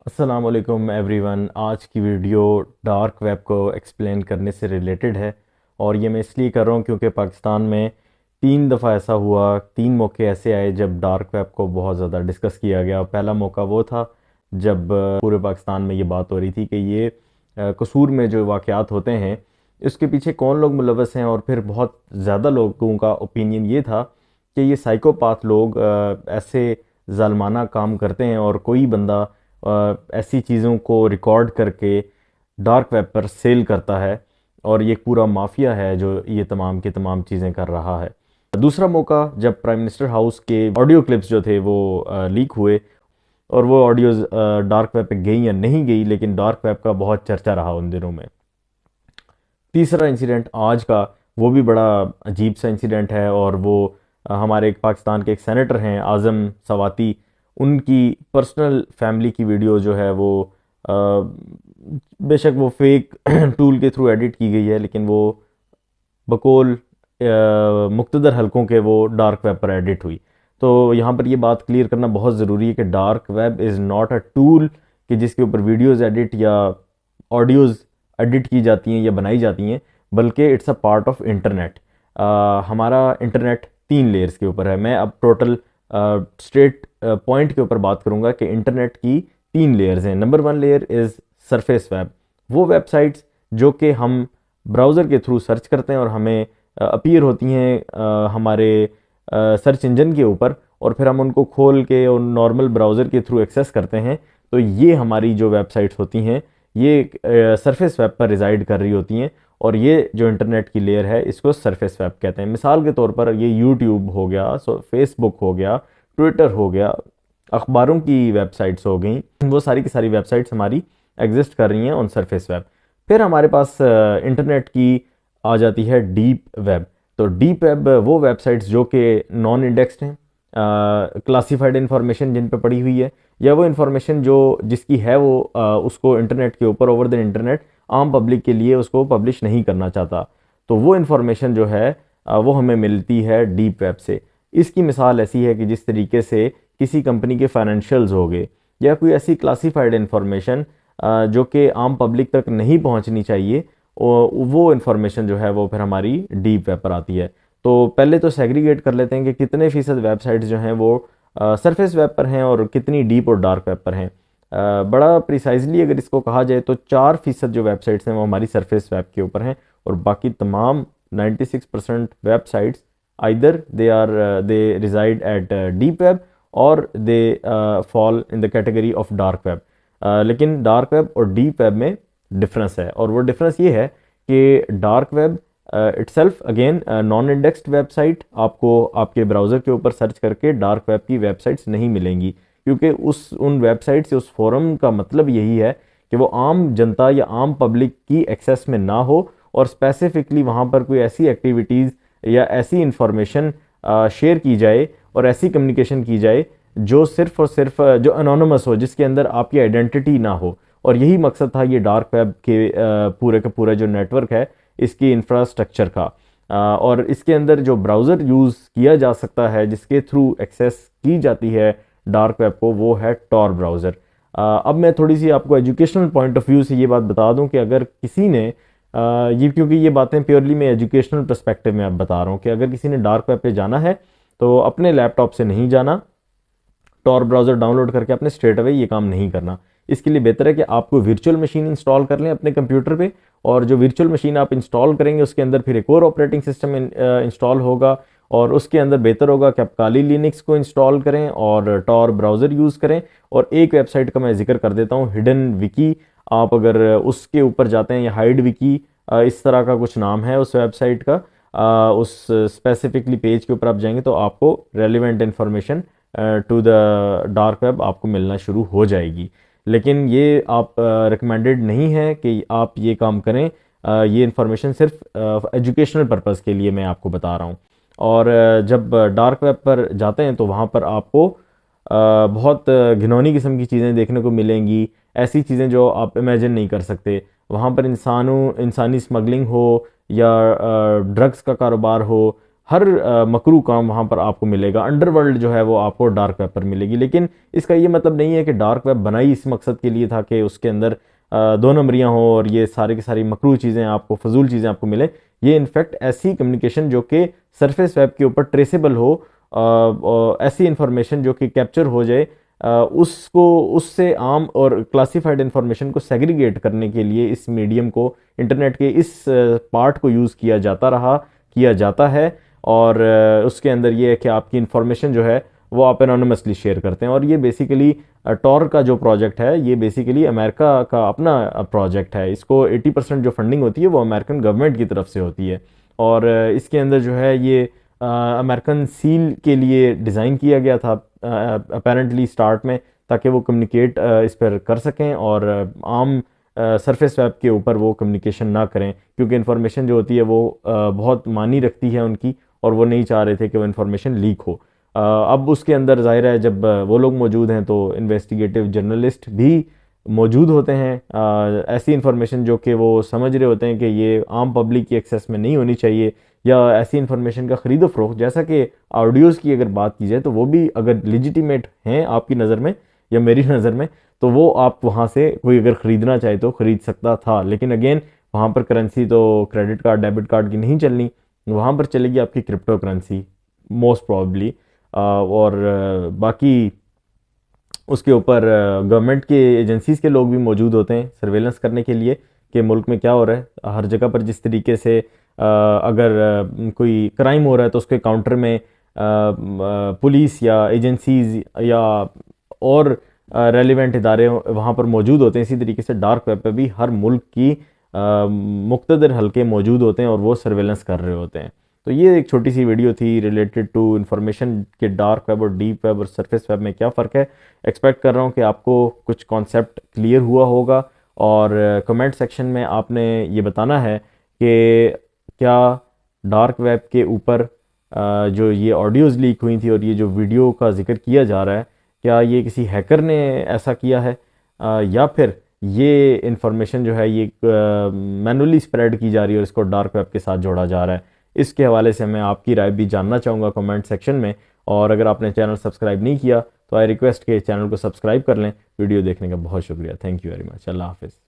अस्सलाम वालेकुम एवरीवन। आज की वीडियो डार्क वेब को एक्सप्लेन करने से रिलेटेड है और ये मैं इसलिए कर रहा हूँ क्योंकि पाकिस्तान में 3 दफ़ा ऐसा हुआ, 3 मौके ऐसे आए जब डार्क वेब को बहुत ज़्यादा डिस्कस किया गया। पहला मौका वो था जब पूरे पाकिस्तान में ये बात हो रही थी कि ये कसूर में जो वाक़यात होते हैं इसके पीछे कौन लोग मुलव्वस हैं, और फिर बहुत ज़्यादा लोगों का ओपिनियन ये था कि ये साइकोपाथ लोग ऐसे ज़ालमाना काम करते हैं और कोई बंदा ऐसी चीज़ों को रिकॉर्ड करके डार्क वेब पर सेल करता है और ये पूरा माफिया है जो ये तमाम की तमाम चीज़ें कर रहा है। दूसरा मौका जब प्राइम मिनिस्टर हाउस के ऑडियो क्लिप्स जो थे वो लीक हुए और वो ऑडियोज़ डार्क वेब पे गई या नहीं गई, लेकिन डार्क वेब का बहुत चर्चा रहा उन दिनों में। तीसरा इंसिडेंट आज का, वो भी बड़ा अजीब सा इंसिडेंट है और वो हमारे एक पाकिस्तान के एक सेनेटर हैं आज़म सवाती, उनकी पर्सनल फैमिली की वीडियो जो है वो अ, बेशक वो फेक टूल के थ्रू एडिट की गई है, लेकिन वो बकौल मुख्तदर हलकों के वो डार्क वेब पर एडिट हुई। तो यहाँ पर ये बात क्लियर करना बहुत ज़रूरी है कि dark web is not a tool कि जिसके ऊपर वीडियोज़ एडिट या ऑडियोज़ एडिट की जाती हैं या बनाई जाती हैं, बल्कि it's a part of internet. हमारा इंटरनेट 3 लेयर्स के ऊपर है। मैं अब टोटल स्ट्रेट पॉइंट के ऊपर बात करूँगा कि इंटरनेट की 3 लेयर्स हैं। Number 1 layer is surface web, वो वेबसाइट्स जो कि हम ब्राउज़र के थ्रू सर्च करते हैं और हमें अपीयर होती हैं हमारे सर्च इंजन के ऊपर, और फिर हम उनको खोल के और नॉर्मल ब्राउज़र के थ्रू एक्सेस करते हैं। तो ये हमारी जो वेबसाइट्स होती हैं ये सरफेस वेब पर रिज़ाइड कर रही होती हैं, और ये जो इंटरनेट की लेयर है इसको सरफेस वेब कहते हैं। मिसाल के तौर पर ये यूट्यूब हो गया, फेसबुक हो गया, ट्विटर हो गया, अखबारों की वेबसाइट्स हो गई, वो सारी की सारी वेबसाइट्स हमारी एग्जिस्ट कर रही हैं ऑन सरफेस वेब। फिर हमारे पास इंटरनेट की आ जाती है डीप वेब। तो डीप वेब वो वेबसाइट्स जो कि नॉन इंडेक्स्ड हैं, क्लासिफाइड इंफॉर्मेशन जिन पे पड़ी हुई है, या वो इंफॉर्मेशन जो जिसकी है वो उसको इंटरनेट के ऊपर ओवर द इंटरनेट आम पब्लिक के लिए उसको पब्लिश नहीं करना चाहता। तो वो इंफॉर्मेशन जो है वो हमें मिलती है डीप वेब से। इसकी मिसाल ऐसी है कि जिस तरीके से किसी कंपनी के फाइनेंशियल्स हो गए या कोई ऐसी क्लासिफाइड इंफॉर्मेशन जो कि आम पब्लिक तक नहीं पहुंचनी चाहिए, वो इंफॉर्मेशन जो है वो फिर हमारी डीप वेब पर आती है। तो पहले तो सेग्रीगेट कर लेते हैं कि कितने फ़ीसद वेबसाइट्स जो हैं वो सरफेस वेब पर हैं और कितनी डीप और डार्क वेब पर हैं। बड़ा प्रिसाइजली अगर इसको कहा जाए तो 4% जो वेबसाइट्स हैं वो हमारी सरफेस वेब के ऊपर हैं, और बाकी तमाम 96% websites either they reside at deep web और they fall in the category of dark web. लेकिन डार्क वेब और डीप वेब में डिफरेंस है, और वो डिफरेंस ये है कि dark web itself again non indexed website आपको आपके ब्राउज़र के ऊपर सर्च करके डार्क वेब की वेबसाइट्स नहीं मिलेंगी, क्योंकि उन वेबसाइट से उस फोरम का मतलब यही है कि वो आम जनता या आम पब्लिक की एक्सेस में ना हो, और स्पेसिफिकली वहाँ पर कोई ऐसी एक्टिविटीज़ या ऐसी इंफॉर्मेशन शेयर की जाए और ऐसी कम्युनिकेशन की जाए जो सिर्फ और सिर्फ जो अनोनमस हो, जिसके अंदर आपकी आइडेंटिटी ना हो। और यही मकसद था ये डार्क वेब के पूरे का पूरा जो नेटवर्क है इसकी इंफ्रास्ट्रक्चर का। और इसके अंदर जो ब्राउज़र यूज़ किया जा सकता है जिसके थ्रू एक्सेस की जाती है डार्क वेब को, वो है टॉर ब्राउज़र। अब मैं थोड़ी सी आपको एजुकेशनल पॉइंट ऑफ व्यू से ये बात बता दूं कि अगर किसी ने ये, क्योंकि ये बातें प्योरली मैं एजुकेशनल पर्सपेक्टिव में अब बता रहा हूँ, कि अगर किसी ने डार्क वेब पे जाना है तो अपने लैपटॉप से नहीं जाना, टॉर ब्राउज़र डाउनलोड करके अपने स्ट्रेट अवे ये काम नहीं करना। इसके लिए बेहतर है कि आपको वर्चुअल मशीन इंस्टॉल कर लें अपने कंप्यूटर पे, और जो वर्चुअल मशीन आप इंस्टॉल करेंगे उसके अंदर फिर एक और ऑपरेटिंग सिस्टम इंस्टॉल होगा, और उसके अंदर बेहतर होगा कि आप काली लिनक्स को इंस्टॉल करें और टॉर ब्राउज़र यूज़ करें। और एक वेबसाइट का मैं जिक्र कर देता हूँ, हिडन विकी। आप अगर उसके ऊपर जाते हैं, या हाइड विकी इस तरह का कुछ नाम है उस वेबसाइट का, उस स्पेसिफिकली पेज के ऊपर आप जाएंगे तो आपको relevant information to the dark web आपको मिलना शुरू हो जाएगी। लेकिन ये आप रिकमेंडेड नहीं है कि आप ये काम करें। ये इन्फॉर्मेशन सिर्फ एजुकेशनल पर्पज़ के लिए मैं आपको बता रहा हूँ। और जब डार्क वेब पर जाते हैं तो वहाँ पर आपको बहुत घिनौनी किस्म की चीज़ें देखने को मिलेंगी, ऐसी चीज़ें जो आप इमेजिन नहीं कर सकते। वहाँ पर इंसानी स्मगलिंग हो या ड्रग्स का कारोबार हो, हर मकरू काम वहाँ पर आपको मिलेगा। अंडरवर्ल्ड जो है वो आपको डार्क वेब पर मिलेगी। लेकिन इसका ये मतलब नहीं है कि डार्क वेब बनाई इस मकसद के लिए था कि उसके अंदर दो नंबरियाँ हों और ये सारी की सारी मकरू चीज़ें आपको, फजूल चीज़ें आपको मिले। ये इनफैक्ट ऐसी कम्युनिकेशन जो कि सरफेस वेब के ऊपर ट्रेसेबल हो, ऐसी इंफॉर्मेशन जो कि कैप्चर हो जाए, उसको, उससे आम और क्लासिफाइड इंफॉर्मेशन को सेग्रीगेट करने के लिए इस मीडियम को, इंटरनेट के इस पार्ट को यूज़ किया जाता रहा, किया जाता है। और उसके अंदर ये है कि आपकी इंफॉर्मेशन जो है वो आप एनोनिमसली शेयर करते हैं। और ये बेसिकली टॉर का जो प्रोजेक्ट है ये बेसिकली अमेरिका का अपना प्रोजेक्ट है। इसको 80% जो फंडिंग होती है वो अमेरिकन गवर्नमेंट की तरफ से होती है। और इसके अंदर जो है ये अमेरिकन सील के लिए डिज़ाइन किया गया था अपेरेंटली स्टार्ट में, ताकि वो कम्युनिकेट इस पर कर सकें और आम सरफेस वेब के ऊपर वो कम्युनिकेशन ना करें, क्योंकि इन्फॉर्मेशन जो होती है वो बहुत मानी रखती है उनकी, और वो नहीं चाह रहे थे कि वो इन्फॉर्मेशन लीक हो। अब उसके अंदर ज़ाहिर है जब वो लोग मौजूद हैं तो इन्वेस्टिगेटिव जर्नलिस्ट भी मौजूद होते हैं। ऐसी इन्फॉर्मेशन जो कि वो समझ रहे होते हैं कि ये आम पब्लिक की एक्सेस में नहीं होनी चाहिए, या ऐसी इन्फॉर्मेशन का ख़रीदो फरोख्त, जैसा कि ऑडियोज़ की अगर बात की जाए तो वो भी अगर लिजिटिमेट हैं आपकी नज़र में या मेरी नज़र में, तो वो आप वहाँ से कोई अगर ख़रीदना चाहे तो ख़रीद सकता था। लेकिन अगेन वहाँ पर करेंसी तो क्रेडिट कार्ड, डेबिट कार्ड की नहीं चलनी, वहाँ पर चलेगी आपकी क्रिप्टो करेंसी मोस्ट प्रॉब्ली। और बाकी उसके ऊपर गवर्नमेंट के एजेंसीज़ के लोग भी मौजूद होते हैं सर्वेलेंस करने के लिए कि मुल्क में क्या हो रहा है। हर जगह पर जिस तरीके से अगर कोई क्राइम हो रहा है तो उसके काउंटर में पुलिस या एजेंसीज़ या और रेलिवेंट इदारे वहाँ पर मौजूद होते हैं, इसी तरीके से डार्क वेब पे भी हर मुल्क की मुख्तदर हलके मौजूद होते हैं और वो सर्वेलेंस कर रहे होते हैं। तो ये एक छोटी सी वीडियो थी रिलेटेड टू इन्फॉर्मेशन के डार्क वेब और डीप वेब और सरफेस वेब में क्या फ़र्क है। एक्सपेक्ट कर रहा हूँ कि आपको कुछ कॉन्सेप्ट क्लियर हुआ होगा, और कमेंट सेक्शन में आपने ये बताना है कि क्या डार्क वेब के ऊपर जो ये ऑडियोज़ लीक हुई थी और ये जो वीडियो का जिक्र किया जा रहा है, क्या ये किसी हैकर ने ऐसा किया है, या फिर ये इंफॉर्मेशन जो है ये मैनुअली स्प्रेड की जा रही है और इसको डार्क वेब के साथ जोड़ा जा रहा है। इसके हवाले से मैं आपकी राय भी जानना चाहूँगा कमेंट सेक्शन में। और अगर आपने चैनल सब्सक्राइब नहीं किया तो आई रिक्वेस्ट के चैनल को सब्सक्राइब कर लें। वीडियो देखने का बहुत शुक्रिया। Thank you very much. अल्लाह हाफिज़।